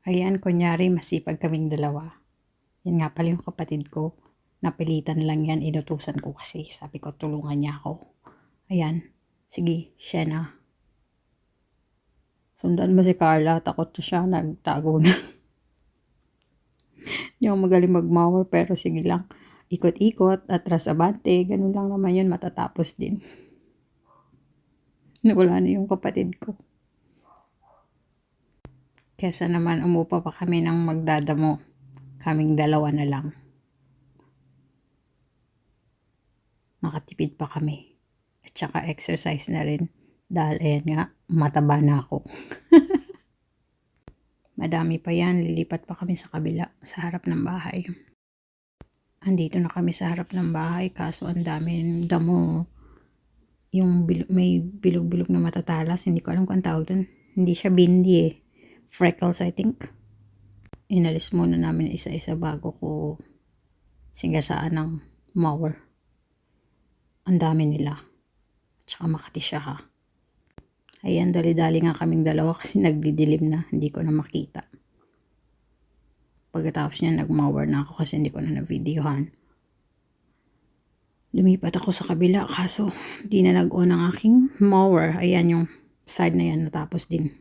Ayan, kunyari masipag kaming dalawa. Yan nga pala yung kapatid ko. Napilitan lang yan, inutusan ko kasi. Sabi ko, tulungan niya ako. Ayan, sige, siya na. Sundan mo si Carla, takot na siya, nagtago na. Hindi ako magaling mag-mower, pero sige lang. Ikot-ikot, atras abante, ganun lang naman yun, matatapos din. Nawala na yung kapatid ko. Kesa naman umupa pa kami ng magdadamo. Kaming dalawa na lang. Makatipid pa kami. At saka exercise na rin. Dahil ayan nga, mataba na ako. Madami pa yan, lilipat pa kami sa kabila, sa harap ng bahay. Andito na kami sa harap ng bahay, kaso ang dami ng damo. Yung may bilog-bilog na matatalas, hindi ko alam kung ang tawag dun. Hindi siya bindi eh. Freckles, I think. Inalis muna namin isa-isa bago ko singasaan ng mower. Ang dami nila. At saka Makati siya ha. Ayan, dali-dali nga kaming dalawa kasi nagdidilim na. Hindi ko na makita. Pagkatapos niya nag-mower na ako kasi hindi ko na na-videohan. Lumipat ako sa kabila kaso di na nag-on ang aking mower. Ayan yung side na yan natapos din.